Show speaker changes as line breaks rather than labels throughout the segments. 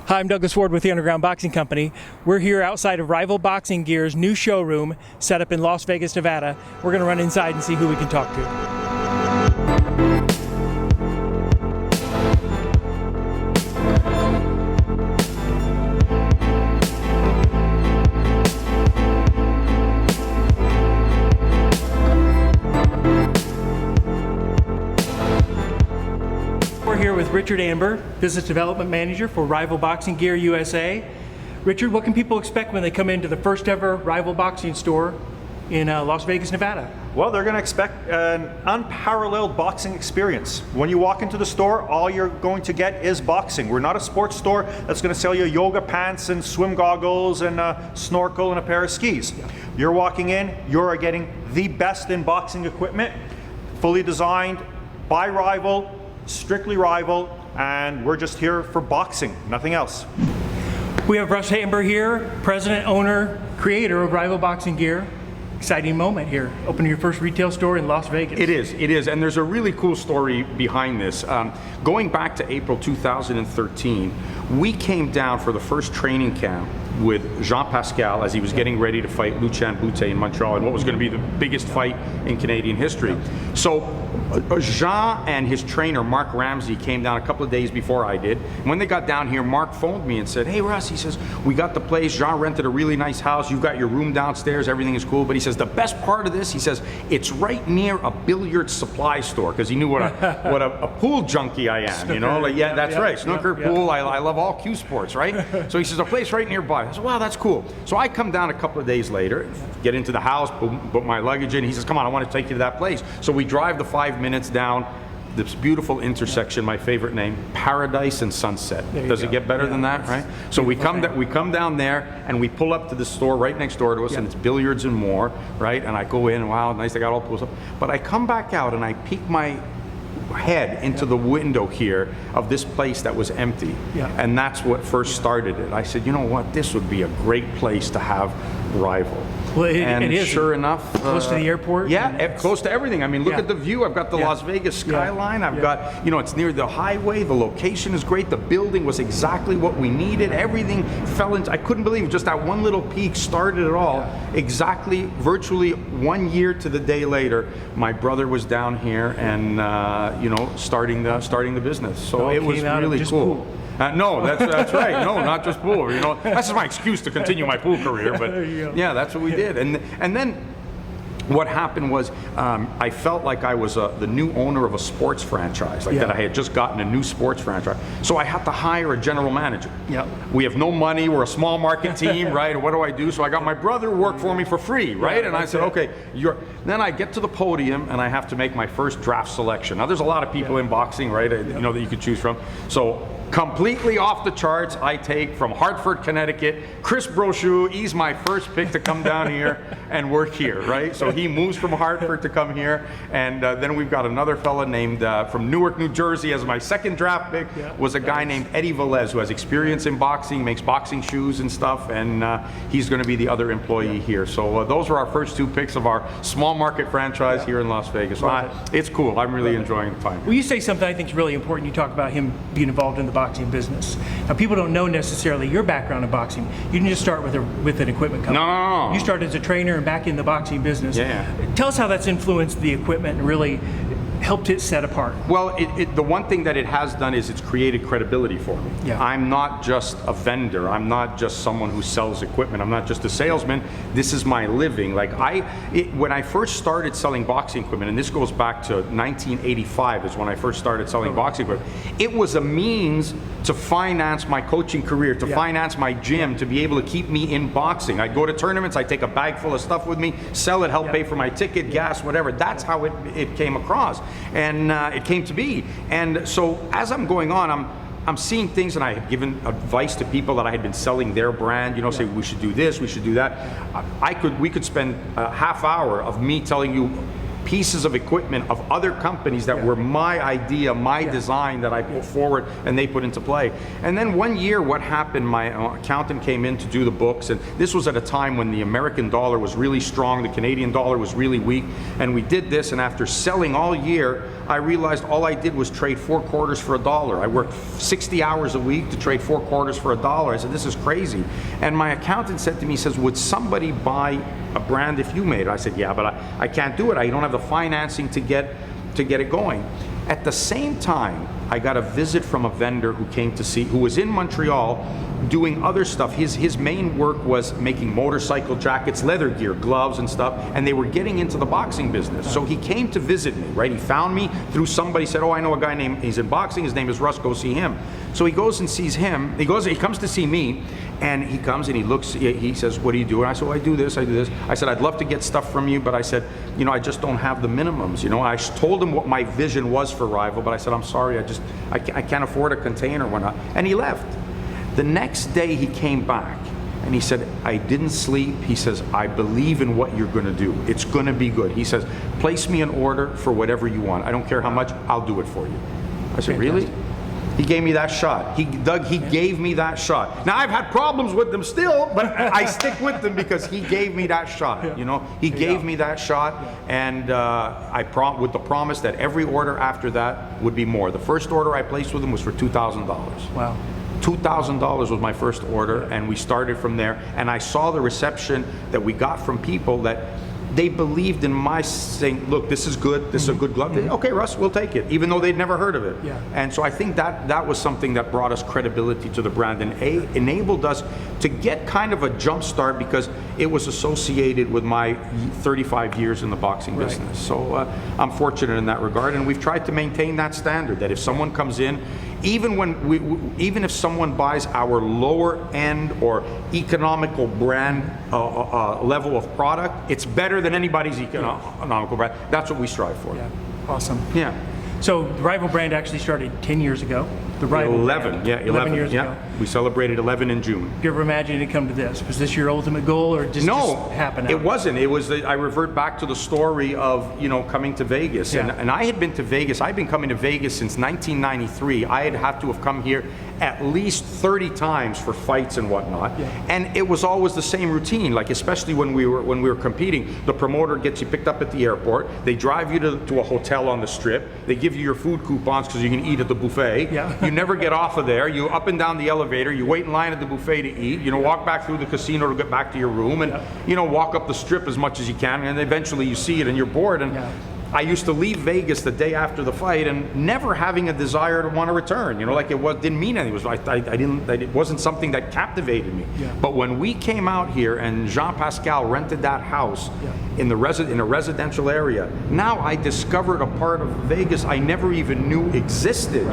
Hi, I'm Douglas Ward with the Underground Boxing Company. We're here outside of Rival Boxing Gear's new showroom set up in Las Vegas, Nevada. We're going to run inside and see who we can talk to. We're here with Richard Anber, Business Development Manager for Rival Boxing Gear USA. Richard, what can people expect when they come into the first ever Rival Boxing store in Las Vegas, Nevada?
Well, they're going to expect an unparalleled boxing experience. When you walk into the store, all you're going to get is boxing. We're not a sports store that's going to sell you yoga pants and swim goggles and a snorkel and a pair of skis. Yeah. You're walking in, you're getting the best in boxing equipment, fully designed by Rival, strictly Rival, and we're just here for boxing, nothing else.
We have Russ Anber here, president, owner, creator of Rival Boxing Gear. Exciting moment here, opening your first retail store in Las Vegas.
It is, and there's a really cool story behind this. Going back to April 2013, we came down for the first training camp with Jean Pascal as he was getting ready to fight Lucien Boutte in Montreal in what was going to be the biggest fight in Canadian history. So Jean and his trainer Mark Ramsey came down a couple of days before I did. And when they got down here, Mark phoned me and said, "Hey Russ," he says, "we got the place. Jean rented a really nice house. You've got your room downstairs. Everything is cool." But he says the best part of this, he says, it's right near a billiard supply store, because he knew what a pool junkie I am. You know, like that's right, snooker, pool. I love all cue sports, right? So he says a place right nearby. I said, "Wow, that's cool." So I come down a couple of days later, get into the house, put my luggage in. He says, "Come on, I want to take you to that place." So we drive the 5 minutes down this beautiful intersection, my favorite name, Paradise and Sunset. Does it get better than that, right? So we come down there and we pull up to the store right next door to us, and it's billiards and more, right? And I go in, wow, nice, they got all pools up. But I come back out and I peek my head into the window here of this place that was empty. And that's what first started it. I said, you know what, this would be a great place to have Rival.
Well,
and
it is
sure enough,
close to the airport.
Yeah, close to everything. I mean, look at the view. I've got the Las Vegas skyline. I've got, you know, it's near the highway. The location is great. The building was exactly what we needed. Everything fell into. I couldn't believe just that one little peak started it all. Exactly, virtually 1 year to the day later, my brother was down here and you know, starting the business. So it was really cool. No, that's right. No, not just pool. You know, that's just my excuse to continue my pool career. But yeah, that's what we did. And then what happened was I felt like I was the new owner of a sports franchise, like that I had just gotten a new sports franchise. So I had to hire a general manager. We have no money. We're a small market team, right? What do I do? So I got my brother to work for me for free, right? And I said, okay, then I get to the podium and I have to make my first draft selection. Now there's a lot of people in boxing, right? You know, that you could choose from. So completely off the charts, I take from Hartford, Connecticut, Chris Brochu. He's my first pick to come down here and work here, right? So he moves from Hartford to come here, and then we've got another fella named from Newark, New Jersey as my second draft pick, was a guy named Eddie Velez, who has experience in boxing, makes boxing shoes and stuff, and he's going to be the other employee here. So those are our first two picks of our small market franchise here in Las Vegas. So it's cool. I'm really enjoying the time.
Well, you say something I think is really important. You talk about him being involved in the boxing business. Now, people don't know necessarily your background in boxing. You didn't just start with an equipment company.
No.
You started as a trainer and back in the boxing business. Tell us how that's influenced the equipment and really helped it set apart.
Well, the one thing that it has done is it's created credibility for me. I'm not just a vendor. I'm not just someone who sells equipment. I'm not just a salesman. This is my living. Like when I first started selling boxing equipment, and this goes back to 1985 is when I first started selling boxing equipment, it was a means to finance my coaching career, to finance my gym, to be able to keep me in boxing. I'd go to tournaments, I'd take a bag full of stuff with me, sell it, help pay for my ticket, gas, whatever. That's how it came across. And it came to be. And so as I'm going on, I'm seeing things, and I have given advice to people that I had been selling their brand, you know, say we should do this, we should do that. We could spend a half hour of me telling you pieces of equipment of other companies that were my idea, my design that I put forward and they put into play. And then one year what happened, my accountant came in to do the books, and this was at a time when the American dollar was really strong, the Canadian dollar was really weak, and we did this, and after selling all year, I realized all I did was trade 4 quarters for $1. I worked 60 hours a week to trade 4 quarters for $1. I said, this is crazy. And my accountant said to me, he says, would somebody buy a brand if you made it? I said, yeah, but I can't do it. I don't have the financing to get it going. At the same time, I got a visit from a vendor who was in Montreal doing other stuff. His main work was making motorcycle jackets, leather gear, gloves and stuff, and they were getting into the boxing business. So he came to visit me, right? He found me through somebody, said, oh, I know a guy he's in boxing, his name is Russ, go see him. So he goes and sees him, he comes to see me, and he comes and he looks, he says, what do you do? And I said, well, I do this. I said, I'd love to get stuff from you, but I said, you know, I just don't have the minimums. You know, I told him what my vision was for Rival, but I said, I'm sorry, I can't afford a container or whatnot. And he left. The next day he came back and he said, I didn't sleep. He says, I believe in what you're going to do. It's going to be good. He says, place me an order for whatever you want. I don't care how much, I'll do it for you. I said, really? He gave me that shot. He gave me that shot. Now I've had problems with them still, but I stick with them because he gave me that shot. You know, he gave me that shot, and with the promise that every order after that would be more. The first order I placed with him was for $2,000. Wow. $2,000 was my first order, and we started from there. And I saw the reception that we got from people that they believed in my saying, look, this is good, this is a good glove. Okay, Russ, we'll take it, even though they'd never heard of it. Yeah. And so I think that was something that brought us credibility to the brand and enabled us to get kind of a jump start because it was associated with my 35 years in the boxing business. So I'm fortunate in that regard, and we've tried to maintain that standard that if someone comes in, even if someone buys our lower end or economical brand level of product, it's better than anybody's economical brand. That's what we strive for.
Yeah, awesome.
Yeah.
So the Rival brand actually started 10 years ago. The Rival
11,
brand,
yeah,
11 years ago.
We celebrated 11 in June.
Do you ever imagine it come to this? Was this your ultimate goal, or just happen?
It wasn't. It was. I revert back to the story of coming to Vegas, and I had been to Vegas. I've been coming to Vegas since 1993. I had to have come here at least 30 times for fights and whatnot, and it was always the same routine. Like especially when we were competing, the promoter gets you picked up at the airport. They drive you to a hotel on the Strip. They give you your food coupons because you can eat at the buffet. You never get off of there. You up and down the elevator. You wait in line at the buffet to eat. Walk back through the casino to get back to your room, and walk up the Strip as much as you can. And eventually you see it and you're bored. And I used to leave Vegas the day after the fight and never having a desire to want to return. Like didn't mean anything. It wasn't something that captivated me. But when we came out here and Jean Pascal rented that house in a residential area, now I discovered a part of Vegas I never even knew existed.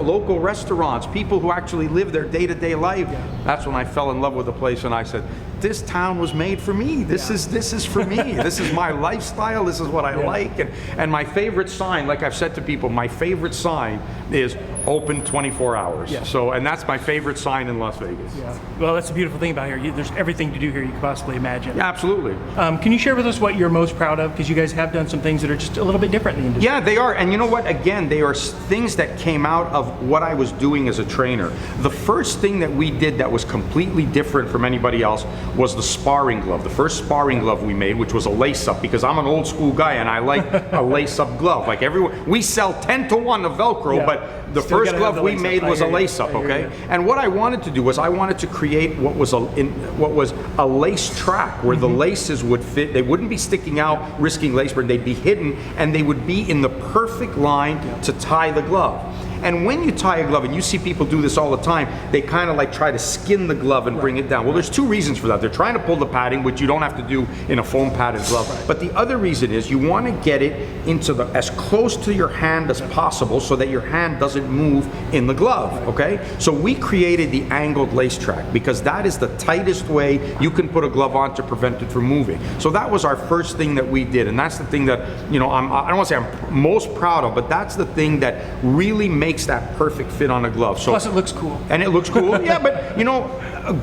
Local restaurants, people who actually live their day-to-day life. That's when I fell in love with the place, and I said, this town was made for me. This is for me. This is my lifestyle. This is what I like. And my favorite sign, like I've said to people, my favorite sign is open 24 hours. So, and that's my favorite sign in Las Vegas.
Well, that's the beautiful thing about here. There's everything to do here you could possibly imagine.
Yeah, absolutely.
Can you share with us what you're most proud of? Because you guys have done some things that are just a little bit different in the industry.
Yeah, they are. And you know what? Again, they are things that came out of what I was doing as a trainer. The first thing that we did that was completely different from anybody else was the sparring glove. The first sparring glove we made, which was a lace-up, because I'm an old school guy and I like a lace-up glove. Like everyone, we sell 10-to-1 of Velcro, but the first glove we made was a lace-up, okay? And what I wanted to do was I wanted to create what was a lace track where the laces would fit. They wouldn't be sticking out, risking lace burn. They'd be hidden, and they would be in the perfect line to tie the glove. And when you tie a glove, and you see people do this all the time, they kind of like try to skin the glove and bring it down. Well, there's two reasons for that. They're trying to pull the padding, which you don't have to do in a foam padded glove. But the other reason is you want to get it into as close to your hand as possible so that your hand doesn't move in the glove, okay? So we created the angled lace track because that is the tightest way you can put a glove on to prevent it from moving. So that was our first thing that we did, and that's the thing that, I don't want to say I'm most proud of, but that's the thing that really made makes that perfect fit on a glove. So
Plus it looks cool.
and it looks cool. Yeah, but you know,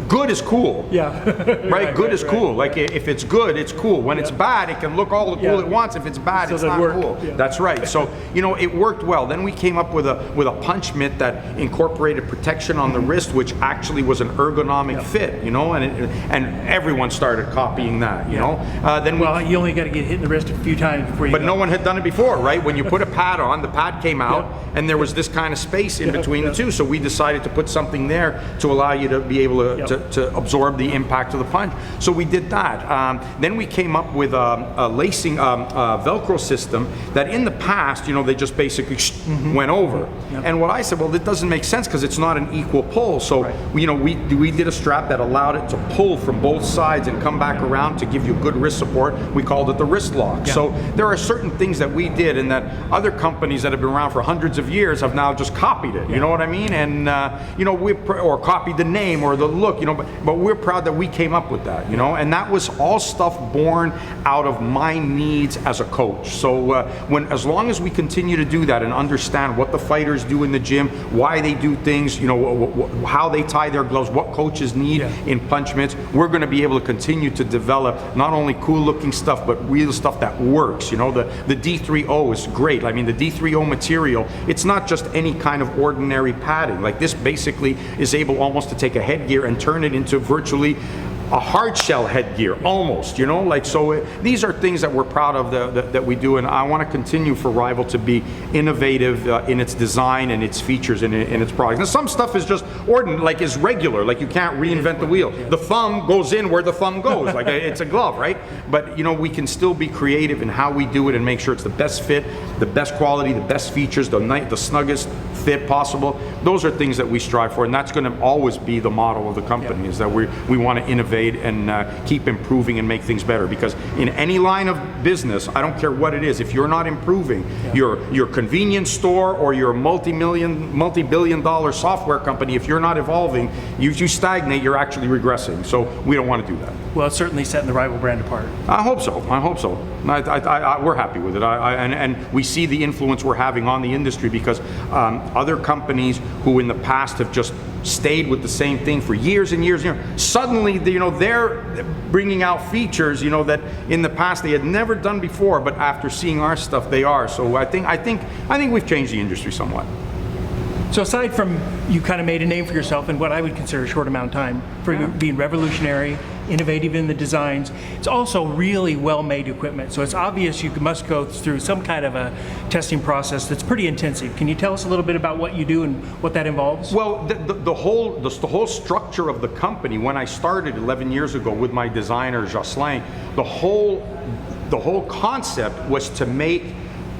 good is cool.
Yeah.
Right? Good is cool. Like if it's good, it's cool. When it's bad, it can look all the cool it wants. If it's bad, it's not cool.
Yeah.
That's right. So, you know, it worked well. Then we came up with a punch mitt that incorporated protection on the wrist, which actually was an ergonomic fit, you know, and everyone started copying that, you know. Then
you only got to get hit in the wrist a few times before you
But no one had done it before, right? When you put a pad on, the pad came out, and there was this kind of space in between the two. So we decided to put something there to allow you to be able to absorb the impact of the punch. So we did that. Then we came up with a lacing Velcro system that in the past, you know, they just basically went over. And what I said, well, it doesn't make sense because it's not an equal pull. So you know, we did a strap that allowed it to pull from both sides and come back around to give you good wrist support. We called it the wrist lock. So there are certain things that we did and that other companies that have been around for hundreds of years have now just copied it. You know what I mean? And you know, or copied the name or the look. You know, but we're proud that we came up with that. You know, and that was all stuff born out of my needs as a coach. So as long as we continue to do that and understand what the fighters do in the gym, why they do things, you know, how they tie their gloves, what coaches need in punch mitts, we're going to be able to continue to develop not only cool looking stuff, but real stuff that works. You know, the D3O is great. I mean, the D3O material, it's not just any kind of ordinary padding. Like this basically is able almost to take a headgear and turn it into virtually a hard shell headgear, almost, you know, like, so these are things that we're proud of that we do, and I want to continue for Rival to be innovative in its design and its features and in its products. Now, some stuff is just ordinary, like is regular, like you can't reinvent the wheel. The thumb goes in where the thumb goes, like it's a glove, right? But, you know, we can still be creative in how we do it and make sure it's the best fit, the best quality, the best features, the snuggest fit possible. Those are things that we strive for, and that's going to always be the model of the company, is that we want to innovate and keep improving and make things better, because in any line of business, I don't care what it is, if you're not improving, your convenience store or your multi-billion dollar software company, if you're not evolving, you stagnate, you're actually regressing. So we don't want to do that.
Well, it's certainly setting the Rival brand apart.
I hope so. We're happy with it. And we see the influence we're having on the industry, because other companies who in the past have just stayed with the same thing for years and years and years, suddenly, you know, they're bringing out features, you know, that in the past they had never done before, but after seeing our stuff, they are. So I think we've changed the industry somewhat.
So aside from you kind of made a name for yourself in what I would consider a short amount of time for being revolutionary, innovative in the designs, it's also really well-made equipment. So it's obvious you must go through some kind of a testing process that's pretty intensive. Can you tell us a little bit about what you do and what that involves?
Well, the whole structure of the company, when I started 11 years ago with my designer Jocelyn, the whole concept was to make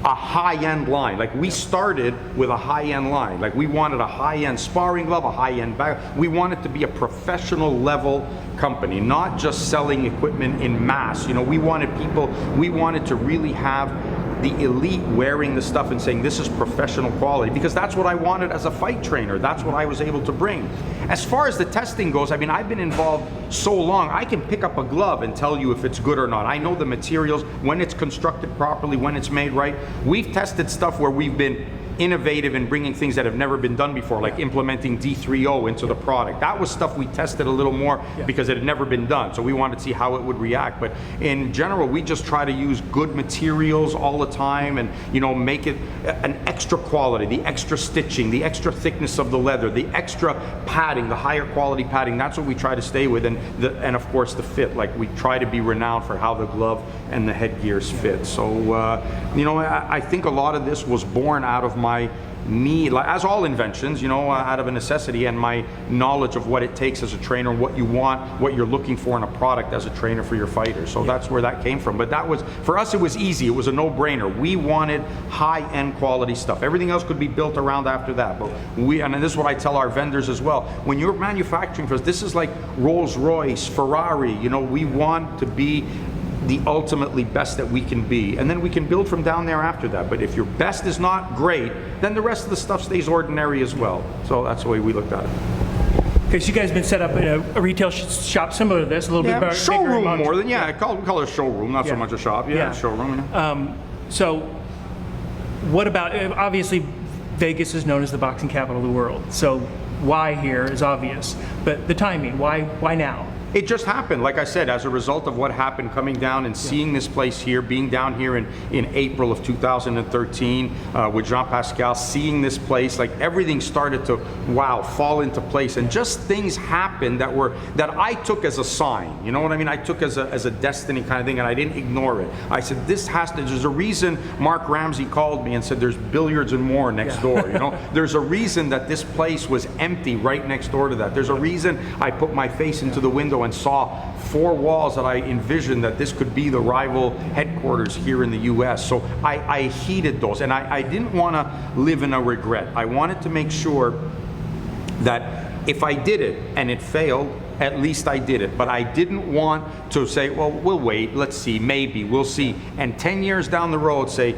a high-end line. Like, we started with a high-end line. Like, we wanted a high-end sparring glove, a high-end bag. We wanted to be a professional level company, not just selling equipment in mass. You know, we wanted to really have the elite wearing the stuff and saying this is professional quality, because that's what I wanted as a fight trainer. That's what I was able to bring. As far as the testing goes, I mean, I've been involved so long, I can pick up a glove and tell you if it's good or not. I know the materials, when it's constructed properly, when it's made right. We've tested stuff where we've been innovative in bringing things that have never been done before, like implementing D3O into the product. That was stuff we tested a little more because it had never been done, so we wanted to see how it would react. But in general, we just try to use good materials all the time, and, you know, make it an extra quality, the extra stitching, the extra thickness of the leather, the extra padding, the higher quality padding. That's what we try to stay with, and of course the fit. Like, we try to be renowned for how the glove and the headgears fit. So you know, I think a lot of this was born out of my need, like, as all inventions, you know, out of a necessity, and my knowledge of what it takes as a trainer, what you want, what you're looking for in a product as a trainer for your fighters. So that's where that came from. But that was, for us, it was easy. It was a no-brainer. We wanted high-end quality stuff. Everything else could be built around after that. But and this is what I tell our vendors as well. When you're manufacturing for us, this is like Rolls-Royce, Ferrari. You know, we want to be the ultimately best that we can be, and then we can build from down there after that. But if your best is not great, then the rest of the stuff stays ordinary as well. So that's the way we looked at it.
Okay, so you guys have been set up in a retail shop similar to this, a little bit bigger.
Showroom more than, we call it a showroom, not so much a shop. Showroom.
So what about, obviously Vegas is known as the boxing capital of the world. So why here is obvious, but the timing, why now?
It just happened, like I said, as a result of what happened coming down and seeing this place here, being down here in April of 2013 with Jean Pascal, seeing this place, like everything started to, fall into place. And just things happened that I took as a sign, you know what I mean? I took as a destiny kind of thing, and I didn't ignore it. I said, there's a reason Mark Ramsey called me and said, there's billiards and more next door, you know? There's a reason that this place was empty right next door to that. There's a reason I put my face into the window and saw 4 walls that I envisioned that this could be the rival headquarters here in the US. So I heeded those, and I didn't want to live in a regret. I wanted to make sure that if I did it and it failed, at least I did it. But I didn't want to say, well, we'll wait, let's see, maybe, we'll see. And 10 years down the road say,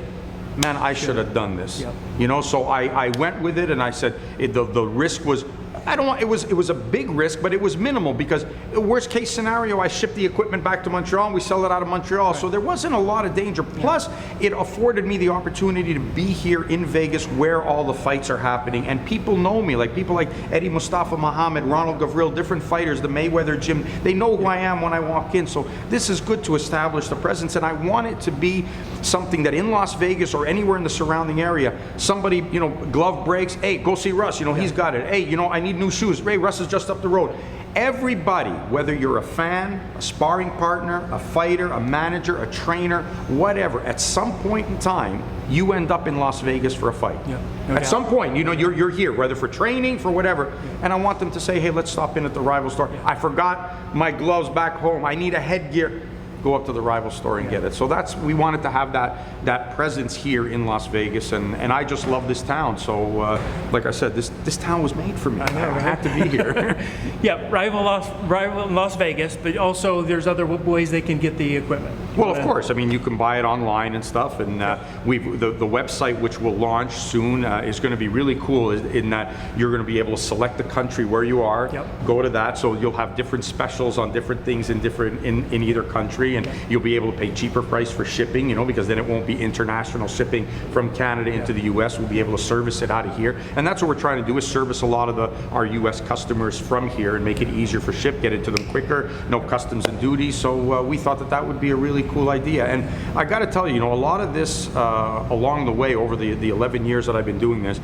man, I should have done this. Yep. You know, so I went with it, and I said the risk was, it was a big risk, but it was minimal, because worst case scenario, I ship the equipment back to Montreal and we sell it out of Montreal. Right. So there wasn't a lot of danger. Plus, it afforded me the opportunity to be here in Vegas where all the fights are happening. And people know me, like people like Eddie Mustafa Muhammad, Ronald Gavril, different fighters, the Mayweather gym. They know who I am when I walk in. So this is good to establish the presence. And I want it to be something that in Las Vegas or anywhere in the surrounding area, somebody, you know, glove breaks, hey, go see Russ, you know, he's got it. Hey, you know, I need new shoes. Ray, Russ is just up the road. Everybody, whether you're a fan, a sparring partner, a fighter, a manager, a trainer, whatever, at some point in time, you end up in Las Vegas for a fight. Yeah, no doubt. Some point, you know, you're here, whether for training, for whatever. Yeah. And I want them to say, hey, let's stop in at the rival store. Yeah. I forgot my gloves back home. I need a headgear. Go up to the rival store and get it. So we wanted to have that presence here in Las Vegas, and I just love this town. So like I said, this town was made for me. I know, I had to be here.
Yeah, rival in Las Vegas, but also there's other ways they can get the equipment.
Well, of course. I mean, you can buy it online and stuff, and the website, which will launch soon, is going to be really cool in that you're going to be able to select the country where you are, go to that, so you'll have different specials on different things in either country. And you'll be able to pay cheaper price for shipping, you know, because then it won't be international shipping from Canada into the US. We'll be able to service it out of here. And that's what we're trying to do, is service a lot of our US customers from here and make it easier for ship, get it to them quicker, no customs and duties. So we thought that would be a really cool idea. And I got to tell you, you know, a lot of this along the way over the 11 years that I've been doing this,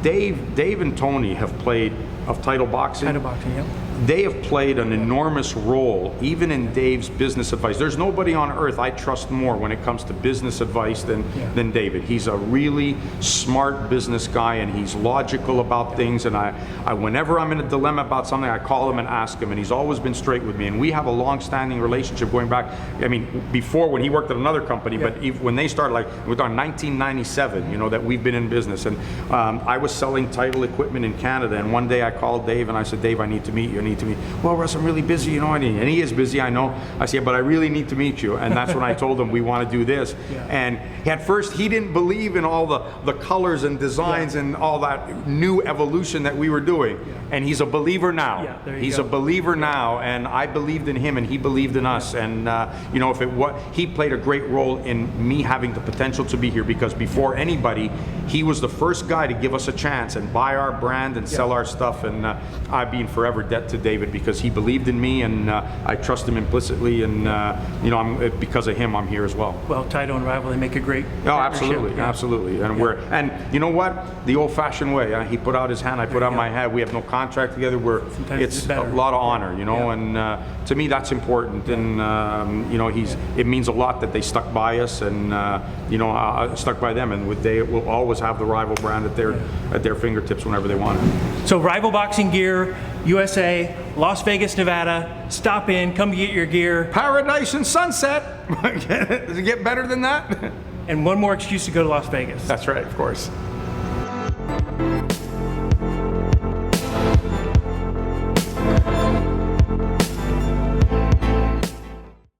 Dave and Tony have played of Title Boxing.
Title Boxing, yeah.
They have played an enormous role, even in Dave's business advice. There's nobody on earth I trust more when it comes to business advice than David. He's a really smart business guy, and he's logical about things. And I whenever I'm in a dilemma about something, I call him and ask him, and he's always been straight with me. And we have a long-standing relationship going back. I mean, before, when he worked at another company, but when they started, like, it was on 1997, you know, that we've been in business. And I was selling title equipment in Canada, and one day I called Dave and I said, Dave, I need to meet you. To me, well, Russ, I'm really busy, you know, and he is busy, I know. I said, but I really need to meet you. And that's when I told him we want to do this. And at first he didn't believe in all the colors and designs and all that new evolution that we were doing. And he's a believer now. He's a believer now, and I believed in him and he believed in us. And you know, he played a great role in me having the potential to be here, because before anybody, he was the first guy to give us a chance and buy our brand and sell our stuff. And I've been forever debt to David, because he believed in me, and I trust him implicitly, and you know, because of him, I'm here as well.
Well, Title and Rival, they make a great
absolutely, absolutely. And and you know what? The old-fashioned way. He put out his hand, I put out my hand. We have no contract together. It's a lot of honor, you know, and to me that's important. And you know, it means a lot that they stuck by us, and you know, I stuck by them, and they will always have the Rival brand at their fingertips whenever they want it.
So Rival Boxing Gear, USA, Las Vegas, Nevada. Stop in, come get your gear.
Paradise and Sunset. Does it get better than that?
And one more excuse to go to Las Vegas.
That's right, of course.